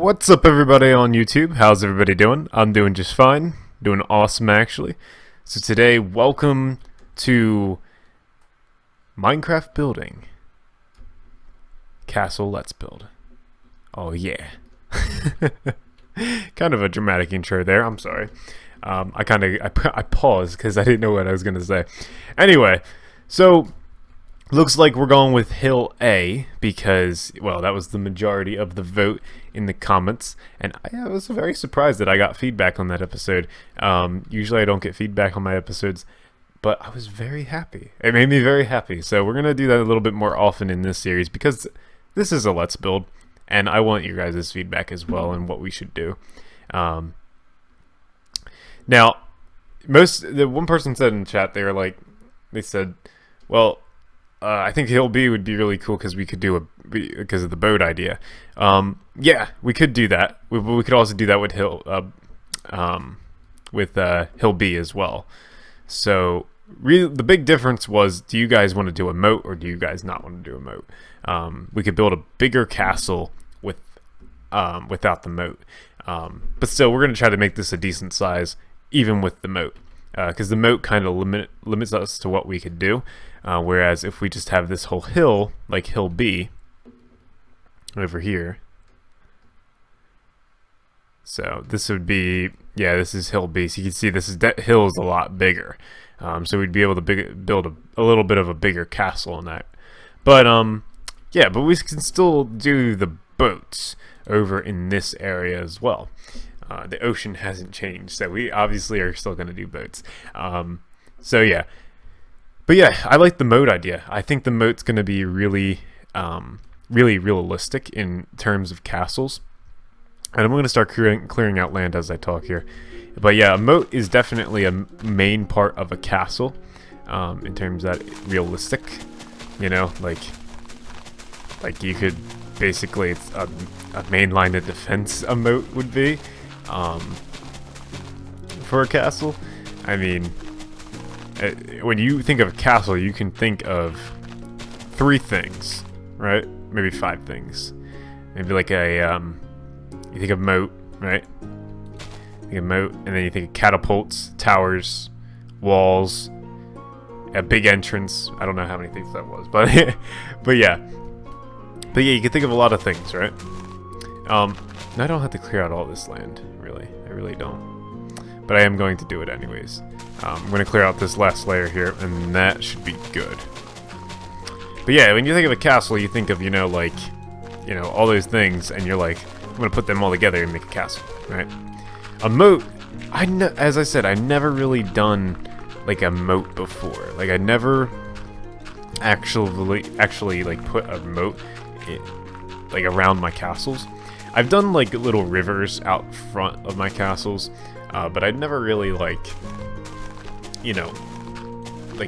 What's up, everybody on YouTube? How's everybody doing? I'm doing just fine. Doing awesome, actually. So today, welcome to Minecraft building. Castle Let's Build. Oh yeah. Kind of a dramatic intro there. I'm sorry. I paused because I didn't know what I was gonna say. Anyway, so looks like we're going with Hill A because, well, that was the majority of the vote in the comments, and I was very surprised that I got feedback on that episode. Usually I don't get feedback on my episodes, but I was very happy. It made me very happy. So we're gonna do that a little bit more often in this series because this is a Let's Build, and I want your guys' feedback as well and what we should do. Now, the one person said in chat, they said, well, I think Hill B would be really cool because we could do because of the boat idea. Yeah, we could do that. We could also do that with Hill B as well. So the big difference was, do you guys want to do a moat or do you guys not want to do a moat? We could build a bigger castle without the moat. But still, we're going to try to make this a decent size, even with the moat. Because the moat kind of limits us to what we could do. Whereas if we just have this whole hill, like Hill B, over here. So this would be, yeah, this is Hill B. So you can see hill is a lot bigger. So we'd be able to build a little bit of a bigger castle in that. But yeah, but we can still do the boats over in this area as well. The ocean hasn't changed, so we obviously are still going to do boats. So yeah. But yeah, I like the moat idea. I think the moat's going to be really realistic in terms of castles. And I'm going to start clearing out land as I talk here. But yeah, a moat is definitely a main part of a castle, in terms that realistic. You know, like you could basically, it's a main line of defense a moat would be, for a castle. I mean, when you think of a castle, you can think of 3 things, right? Maybe 5 things. Maybe like you think of moat, right? You think of moat, and then you think of catapults, towers, walls, a big entrance. I don't know how many things that was, but yeah, you can think of a lot of things, right? I don't have to clear out all this land, really. I really don't, but I am going to do it anyways. I'm going to clear out this last layer here, and that should be good. But yeah, when you think of a castle, you think of, all those things, and you're like, I'm going to put them all together and make a castle, right? A moat, as I said, I've never really done, like, a moat before. Like, I never actually put a moat, around my castles. I've done, little rivers out front of my castles, but I'd never really,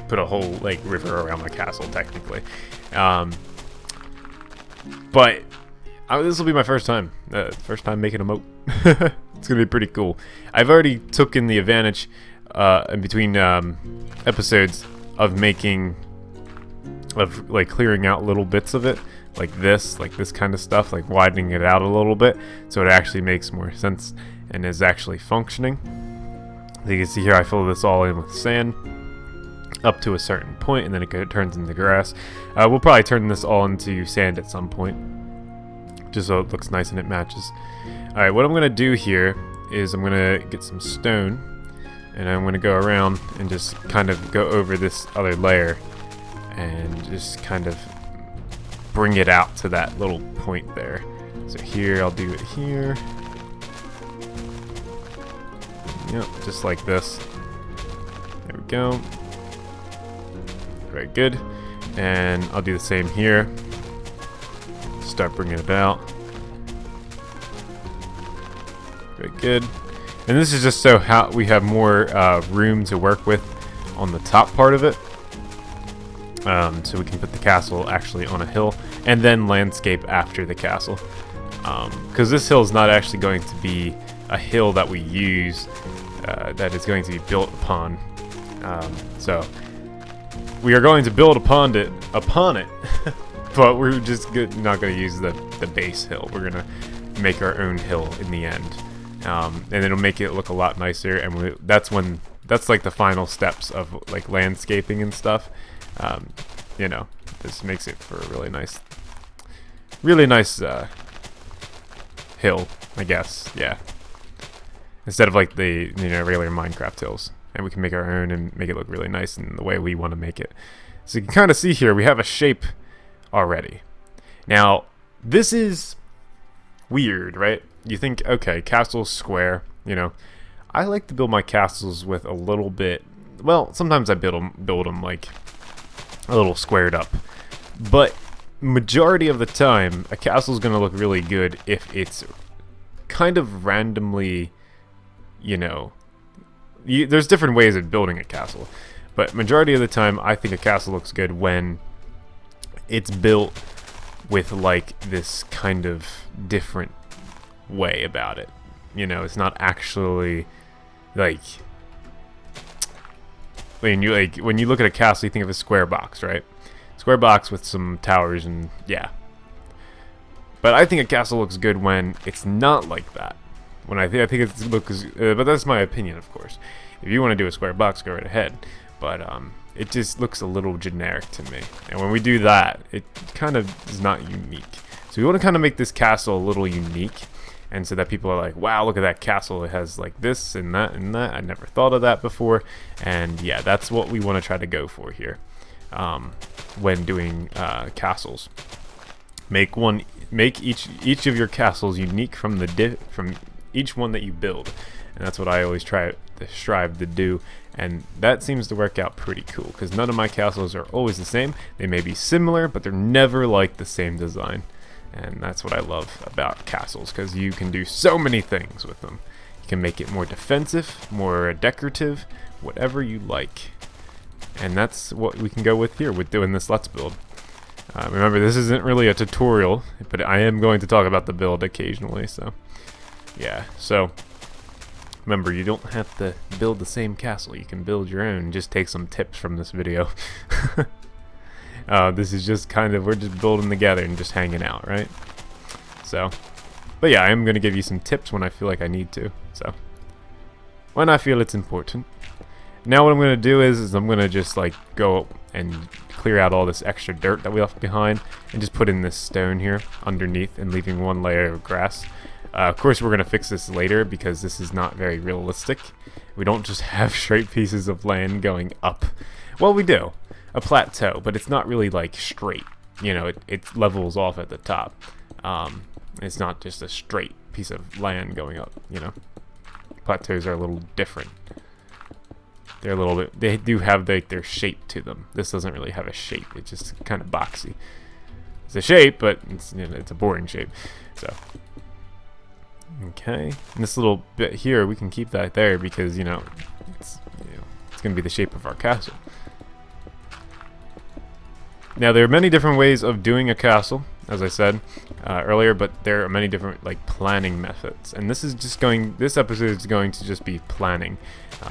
put a whole river around my castle technically. But this will be my first time making a moat. It's gonna be pretty cool. I've already taken the advantage in between episodes of clearing out little bits of it, like this kind of stuff, widening it out a little bit so it actually makes more sense and is actually functioning. As you can see here, I fill this all in with sand up to a certain point, and then it turns into grass. We'll probably turn this all into sand at some point, just so it looks nice and it matches. Alright, what I'm going to do here is I'm going to get some stone, and I'm going to go around and just kind of go over this other layer and just kind of bring it out to that little point there. So here, I'll do it here. Yep, just like this. There we go. Very good. And I'll do the same here. Start bringing it out. Very good. And this is just so we have more room to work with on the top part of it. So we can put the castle actually on a hill and then landscape after the castle. Because this hill is not actually going to be a hill that we use, that is going to be built upon. So we are going to build upon it, but we're just not going to use the base hill. We're going to make our own hill in the end. And it'll make it look a lot nicer, and that's like the final steps of like landscaping and stuff. You know, this makes it for a really nice hill, I guess. Yeah, instead of like the regular Minecraft hills, and we can make our own and make it look really nice in the way we want to make it. So you can kind of see here we have a shape already. Now this is weird, right? You think, okay, castle's square, I like to build my castles with a little bit, well, sometimes I build them like a little squared up, but majority of the time a castle's gonna look really good if it's kind of randomly, there's different ways of building a castle, but majority of the time I think a castle looks good when it's built with like this kind of different way about it. It's not actually like when you look at a castle, you think of a square box, right? Square box with some towers, and yeah. But I think a castle looks good when it's not like that. When I think it looks, but that's my opinion, of course. If you want to do a square box, go right ahead. But it just looks a little generic to me. And when we do that, it kind of is not unique. So we want to kind of make this castle a little unique. And so that people are like, wow, look at that castle. It has like this and that and that. I never thought of that before. And yeah, that's what we want to try to go for here when doing castles. Make each of your castles unique from each one that you build. And that's what I always strive to do. And that seems to work out pretty cool, because none of my castles are always the same. They may be similar, but they're never like the same design. And that's what I love about castles, because you can do so many things with them. You can make it more defensive, more decorative, whatever you like. And that's what we can go with here with doing this Let's Build. Remember, this isn't really a tutorial, but I am going to talk about the build occasionally, so yeah. So remember, you don't have to build the same castle. You can build your own. Just take some tips from this video. This is just we're just building together and just hanging out, right? So, but yeah, I am going to give you some tips when I feel like I need to. So, when I feel it's important. Now what I'm going to do is I'm going to just like go and clear out all this extra dirt that we left behind and just put in this stone here underneath and leaving one layer of grass. Of course, we're going to fix this later because this is not very realistic. We don't just have straight pieces of land going up. Well, we do. A plateau, but it's not really like straight. It levels off at the top. It's not just a straight piece of land going up, Plateaus are a little different. They're a little bit, they do have like their shape to them. This doesn't really have a shape. It's just kind of boxy. It's a shape, but it's a boring shape. So, okay. And this little bit here, we can keep that there because, it's going to be the shape of our castle. Now, there are many different ways of doing a castle, as I said earlier, but there are many different planning methods. And this episode is going to just be planning,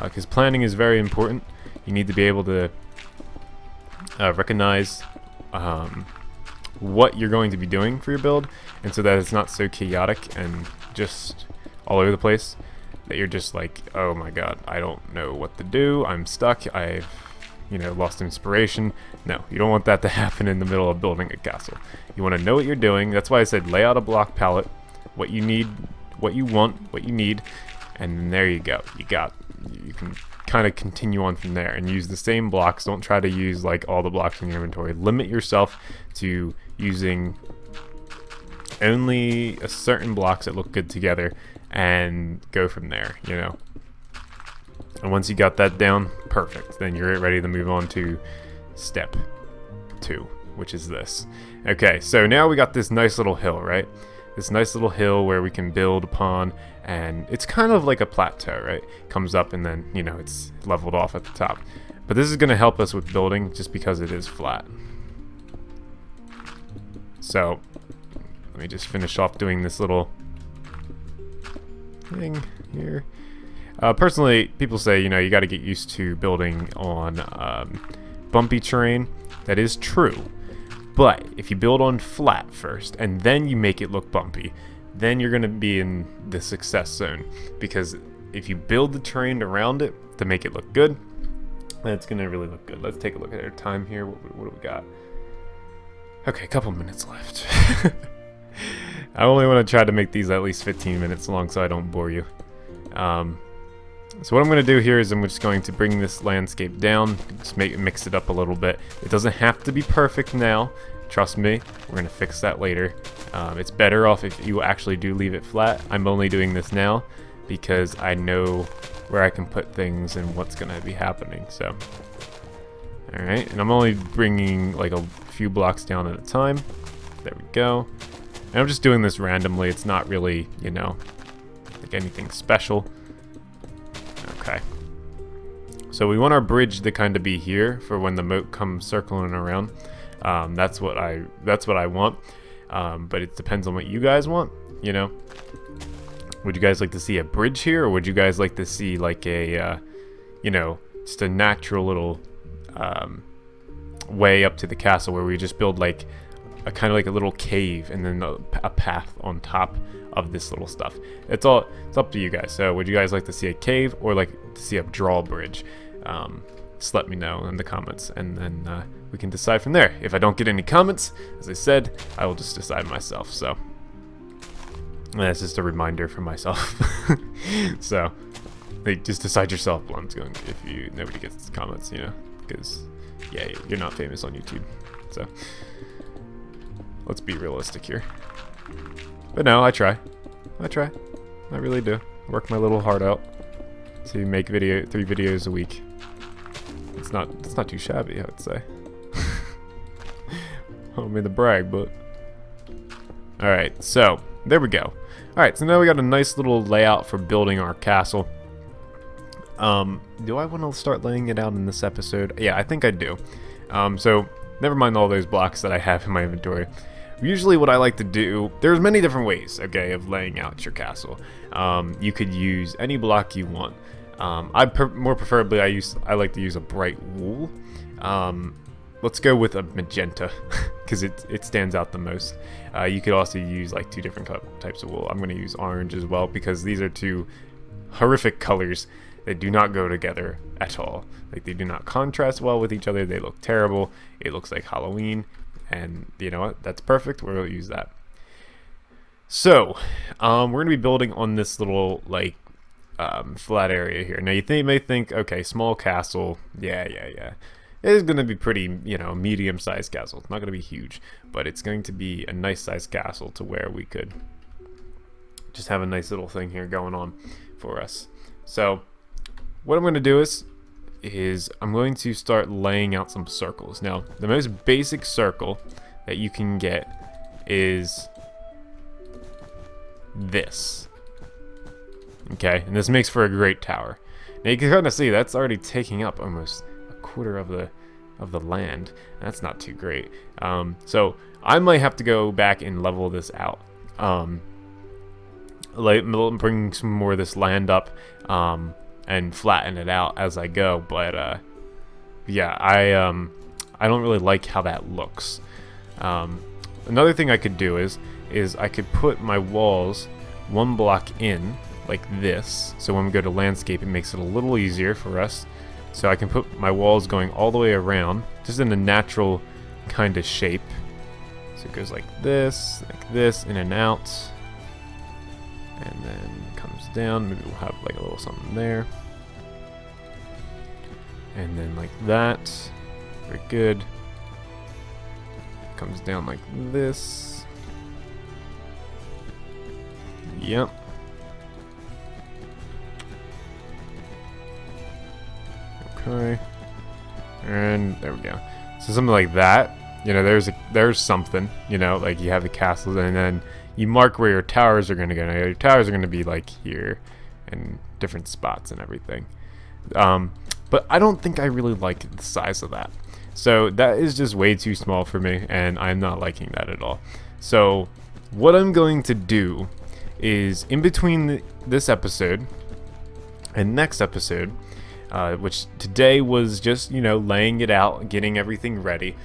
because planning is very important. You need to be able to recognize what you're going to be doing for your build, and so that it's not so chaotic and just all over the place that you're just like, oh my god, I don't know what to do, I'm stuck, I've lost inspiration. No, you don't want that to happen in the middle of building a castle. You want to know what you're doing. That's why I said lay out a block palette, what you need, what you want, what you need, and there you go. You can kind of continue on from there and use the same blocks. Don't try to use like all the blocks in your inventory. Limit yourself to using only a certain blocks that look good together and go from there, And once you got that down, perfect. Then you're ready to move on to step 2, which is this. Okay, so now we got this nice little hill, right? This nice little hill where we can build upon, and it's kind of like a plateau, right? Comes up and then, it's leveled off at the top. But this is going to help us with building just because it is flat. So, let me just finish off doing this little thing here. Personally, people say, you got to get used to building on bumpy terrain. That is true. But if you build on flat first, and then you make it look bumpy, then you're going to be in the success zone. Because if you build the terrain around it to make it look good, then it's going to really look good. Let's take a look at our time here. What do we got? Okay, a couple minutes left. I only want to try to make these at least 15 minutes long so I don't bore you. So what I'm going to do here is I'm just going to bring this landscape down, just mix it up a little bit. It doesn't have to be perfect now. Trust me, we're going to fix that later. It's better off if you actually do leave it flat. I'm only doing this now because I know where I can put things and what's going to be happening. So, alright, and I'm only bringing like a few blocks down at a time. There we go. And I'm just doing this randomly. It's not really, you know, like anything special. Okay. So we want our bridge to kind of be here for when the moat comes circling around. That's what I want. But it depends on what you guys want, you know. Would you guys like to see a bridge here, or would you guys like to see like a, you know, just a natural little way up to the castle where we just build like a kind of like a little cave and then a path on top of this little stuff? It's up to you guys. So would you guys like to see a cave or like to see a drawbridge? Just let me know in the comments, and then we can decide from there. If I don't get any comments, as I said, I will just decide myself. So that's just a reminder for myself. So just decide yourself, Blondskunk, if nobody gets comments, you know, because yeah, you're not famous on YouTube. So let's be realistic here. But no, I try. I really do. Work my little heart out to make 3 videos a week. It's not too shabby, I would say. I don't mean to brag, but alright, so there we go. Alright, so now we got a nice little layout for building our castle. Do I want to start laying it out in this episode? Yeah, I think I do. So never mind all those blocks that I have in my inventory. Usually what I like to do, there's many different ways, okay, of laying out your castle. You could use any block you want. More preferably, I like to use a bright wool. Let's go with a magenta, because it stands out the most. You could also use like 2 different types of wool. I'm going to use orange as well, because these are 2 horrific colors that do not go together at all. Like, they do not contrast well with each other. They look terrible. It looks like Halloween. And you know what? That's perfect. We're going to use that. So, we're going to be building on this little, like, flat area here. Now, you may think, okay, small castle. Yeah. It is going to be pretty, you know, medium-sized castle. It's not going to be huge, but it's going to be a nice-sized castle to where we could just have a nice little thing here going on for us. So, what I'm going to do is I'm going to start laying out some circles. Now, the most basic circle that you can get is this. Okay, and this makes for a great tower. Now you can kind of see that's already taking up almost a quarter of the land. That's not too great. So I might have to go back and level this out. Bring some more of this land up. And flatten it out as I go, but yeah, I don't really like how that looks. Another thing I could do is I could put my walls 1 block in like this, so when we go to landscape it makes it a little easier for us. So I can put my walls going all the way around, just in a natural kind of shape. So it goes like this, in and out. And then comes down. Maybe we'll have like a little something there. And then like that. Very good. Comes down like this. Yep. Okay. And there we go. So something like that. You know, there's something. You know, like you have the castles, and then you mark where your towers are going to go. Now, your towers are going to be like here and different spots and everything. But I don't think I really like the size of that. So that is just way too small for me, and I'm not liking that at all. So what I'm going to do is in between this episode and next episode, which today was just, you know, laying it out, getting everything ready.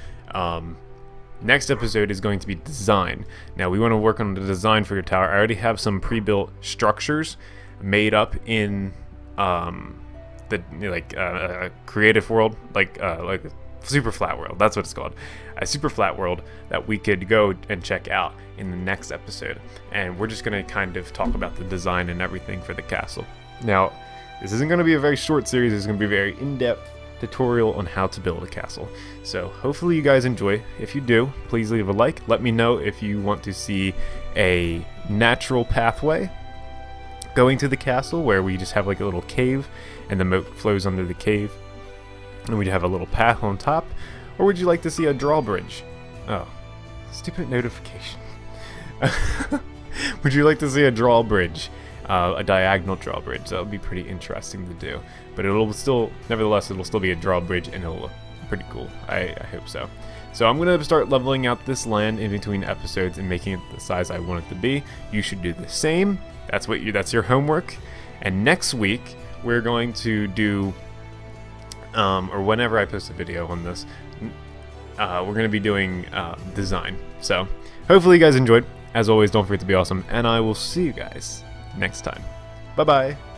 Next episode is going to be design. Now we want to work on the design for your tower. I already have some pre-built structures made up in the creative world, like a super flat world. That's what it's called, a super flat world that we could go and check out in the next episode. And we're just going to kind of talk about the design and everything for the castle. Now, this isn't going to be a very short series. It's going to be a very in-depth tutorial on how to build a castle. So hopefully you guys enjoy. If you do, please leave a like. Let me know if you want to see a natural pathway going to the castle where we just have like a little cave and the moat flows under the cave and we'd have a little path on top, or would you like to see a drawbridge? Oh, stupid notification. Would you like to see a drawbridge? A diagonal drawbridge? That would be pretty interesting to do, but nevertheless it'll still be a drawbridge and it'll look pretty cool. I hope so. So I'm gonna start leveling out this land in between episodes and making it the size I want it to be. You should do the same. That's your homework. And next week we're going to do, or whenever I post a video on this, we're gonna be doing design. So hopefully you guys enjoyed. As always, don't forget to be awesome, and I will see you guys next time. Bye bye.